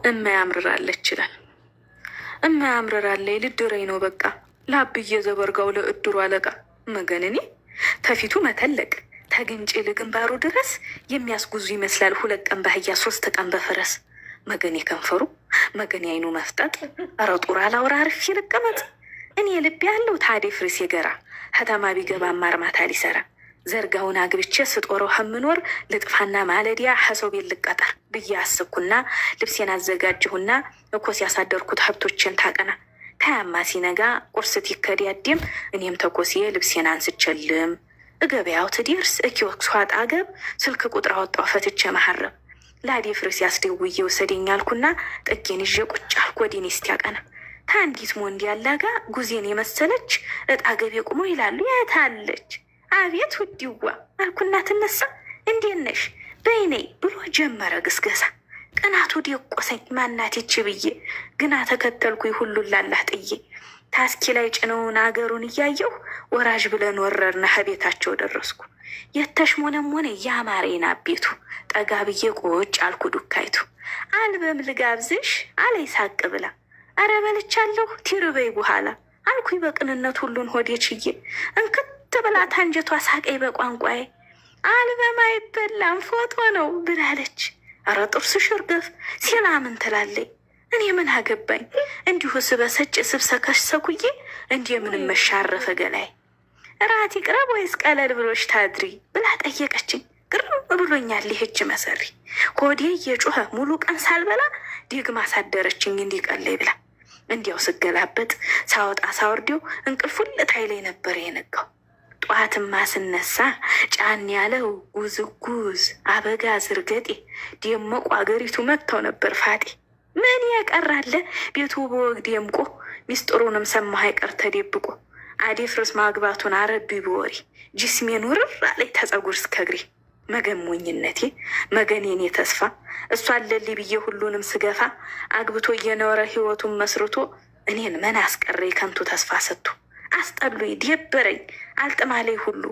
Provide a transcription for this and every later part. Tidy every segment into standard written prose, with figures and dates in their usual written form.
እማያምርራለች ይችላል። እማያምርራለች ልድረኝ ነው በቃ ላብዬ ዘበርጋው ለእድሩ አለቃ መገንኔ ተፊቱ መተለቅ ተግንጭ ለግንባሩ ድረስ የሚያስጉዙ ይመስላል 2 ቀን ባህያ 3 ቀን በፈረስ መገኔ ከንፈሩ መገኔ አይኑ መፍጠጥ ረጡራ ላውራ አርፌ ልቀመጥ እኔ ልብ ያለው ታዴ ፍርስ የገራ ከተማ ቢገባ ማርማታ ሊሰራ ዘርጋውን አግብቼ ስጦረው ከምኖር ልጥፋና ማለዲያ ሐሰው ቤት ልቀጠር ብዬ አስብኩና ልብሴን አዘጋጅሁና እኮስ ያሳደርኩት ሀብቶችን ታቀና ታያማ ሲነጋ ቁርስ ይከዲያድም እኔም ተኮስዬ ልብሴን አንስቸልም እገበያው ትደርስ እኪወክሱ አጣገብ ስልክ ቁጥር አወጣው ፈትቼ መሐረብ ላዲ ፍርስ ያስደውዬ ወሰደኝ አልኩና ጥጌን ይዤ ቁጭ አልኩ ወዲኔ እስቲያቀና ታንዲት ሞንዲ ያላጋ ጉዜን የመሰለች እጣገቤ ቁሞ ይላሉ ያታለች አቤት ውዲዋ አልኩና ትነሳ እንዴት ነሽ በይኔ ብሎ ጀመረ ግስገሳ ቀናቱ ዲቆሰኝ ማናት ይች ብዬ ግና ተከተልኩኝ ሁሉን ላላህ ጥዬ ታስኪ ላይ ጭነውን አገሩን እያየሁ ወራጅ ብለን ወረርና ከቤታቸው ደረስኩ የተሽሞነሞነ ያማሬና ቤቱ ጠጋ ብዬ ቁጭ አልኩ ዱካይቱ አልበም ልጋብዝሽ አለይ ሳቅ ብላ አረ በልቻለሁ ቲርበይ በኋላ አልኩኝ በቅንነት ሁሉን ሆዴ ችዬ እንክት ብላ ታንጀቷ ሳቀይ በቋንቋዬ አልበም አይበላም ፎቶ ነው ብላለች። አረ ጥርስሽ እርገፍ ሲላ ምን ትላለይ እኔ ምን አገባኝ እንዲሁ ስበሰጭ ስብሰከሰኩዬ እንዲህ ምንም መሻረፈ ገላይ ራት ይቅረብ ወይስ ቀለል ብሎሽ ታድሪ ብላ ጠየቀችኝ። ግርም ብሎኛል ይህች መሰሪ ሆዴ እየጮኸ ሙሉ ቀን ሳልበላ ደግማ ሳደረችኝ እንዲቀለይ ብላ እንዲያው ስገላበጥ ሳወጣ ሳወርዴው እንቅልፉን ልታይ ላይ ነበር የነጋው። ጠዋትማ ስነሳ ጫን ያለው ጉዝጉዝ አበጋዝ እርገጤ ደመቁ አገሪቱ መጥተው ነበር ፋጤ ምን ያቀራለ ቤቱ በወግ ደምቆ ሚስጥሩንም ሰማህ አይቀር ተደብቆ አዴፍርስ ማግባቱን አረቢ በወሬ ጅስሜን ውርር አለኝ ተጸጉር እስከ እግሬ መገሞኝነቴ መገኔኔ ተስፋ እሷ አለልኝ ብዬ ሁሉንም ስገፋ አግብቶ እየኖረ ህይወቱን መስርቶ እኔን ምን አስቀረ ከንቱ ተስፋ ሰጥቶ አስጠሉኝ ደበረኝ አልጥማለይ ሁሉ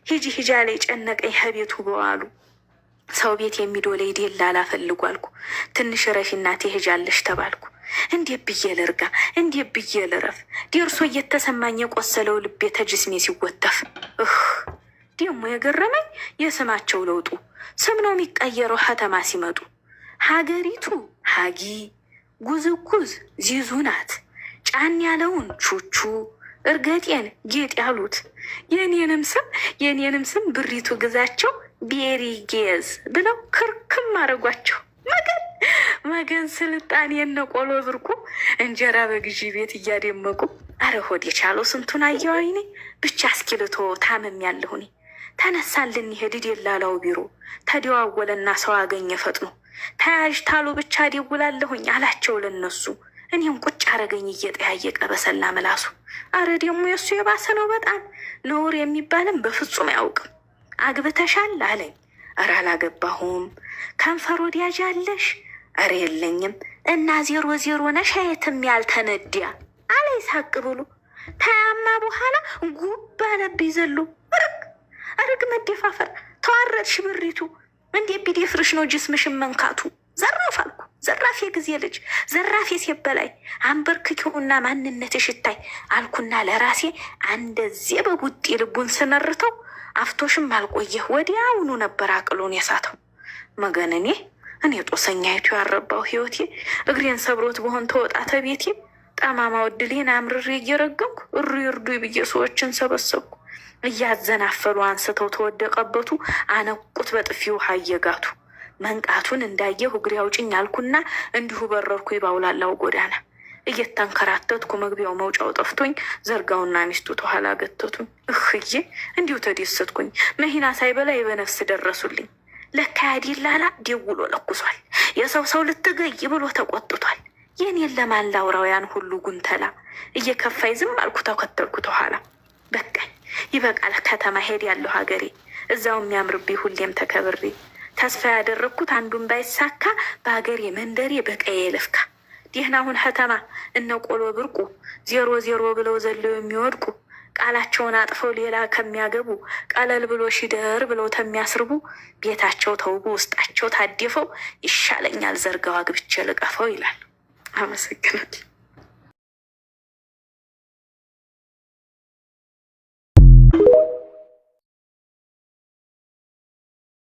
ሂጂ ሂጃ ላይ ጨነቀኝ ከቤቱ በዋሉ ሰው ቤት የሚዶለይ ደላላ ፈልጉ አልኩ ትንሽ ረፊ እናቴ ሄጃለሽ ተባልኩ እንዴት ብዬ ልርጋ እንዴት ብዬ ልረፍ ደርሶ እየተሰማኝ የቆሰለው ልቤ ተጅስሜ ሲወተፍ ደግሞ የገረመኝ የስማቸው ለውጡ ስም ነው የሚቀየረው ከተማ ሲመጡ ሀገሪቱ ሀጊ ጉዝጉዝ ዚዙ ናት ጫን ያለውን ቹቹ እርገጤን ጌጥ ያሉት የኔንም ስም ብሪቱ ግዛቸው ቤሪ ጌዝ ብለው ክርክም አረጓቸው። መገን ስልጣን የነቆሎ ብርቁ እንጀራ በግዢ ቤት እያደመቁ አረ ሆድ የቻለው ስንቱን አየው አይኔ ብቻ እስኪልቶ ታምም ያለሁኔ ተነሳልን ይሄድ የላላው ቢሮ ተደዋወለና ሰው አገኘ ፈጥኖ ተያዥ ታሉ ብቻ ደውላለሁኝ አላቸው ለነሱ እኔም ቁጭ አረገኝ እየጠያየቀ በሰላ ምላሱ አረ ደግሞ የሱ የባሰ ነው በጣም ነውር የሚባልም በፍጹም አያውቅም አግብተሻል አለኝ አረ አላገባሁም ከንፈር ወዲያጅ አለሽ አረ የለኝም እና 00 ነሽ የትም ያልተነዲያ አለኝ ሳቅ ብሎ ታያማ በኋላ ጉብ አለብኝ ዘሎ አረግ መደፋፈር ተዋረድሽ ብሪቱ እንዴ ቢደፍርሽ ነው ጅስምሽን መንካቱ ዘራፍ አልኩ ዘራፍ የጊዜ ልጅ ዘራፍ የሴበላይ አንበርክኪውና ማንነትሽ ይታይ አልኩና ለራሴ አንደዚህ በቡጢ ልቡን ስነርተው አፍቶሽም አልቆየህ ወዲያውኑ ነበር አቅሎን የሳተው መገነኔ እኔ ጦሰኛይቱ ያረባው ህይወቴ እግሬን ሰብሮት በሆን ተወጣተ ቤቴ ጠማማ ወድሌን አምርሬ እየረገምኩ እሩ ይርዱ ብዬ ሰዎችን ሰበሰብኩ እያዘናፈሉ አንስተው ተወደቀበቱ አነቁት በጥፊ ውሃ እየጋቱ መንቃቱን እንዳየሁ እግሬ አውጭኝ አልኩና እንዲሁ በረርኩ ባውላላው ጎዳና እየተንከራተትኩ መግቢያው መውጫው ጠፍቶኝ ዘርጋውና ሚስቱ ተኋላ ገተቱኝ እህዬ እንዲሁ ተደሰትኩኝ መሂና ሳይበላይ በነፍስ ደረሱልኝ ለካ ያዲላላ ደውሎ ለኩሷል የሰው ልትገይ ብሎ ተቆጥቷል የኔን ለማን ላውራውያን ሁሉ ጉንተላ እየከፋይ ዝም አልኩ ተከተልኩ ተኋላ በቃኝ ይበቃል ከተማ ሄድ ያለው ሀገሬ እዛው የሚያምርብኝ ሁሌም ተከብሬ ተስፋ ያደረግኩት አንዱን ባይሳካ በሀገሬ መንደሬ በቀዬ ልፍካ ደህናሁን ከተማ እነ ቆሎ ብርቁ 00 ብለው ዘለው የሚወድቁ ቃላቸውን አጥፈው ሌላ ከሚያገቡ ቀለል ብሎ ሺደር ብለው ተሚያስርቡ ቤታቸው ተውቦ ውስጣቸው ታድፈው ይሻለኛል ዘርጋው አግብቼ ልቀፈው ይላል። አመሰግናለሁ።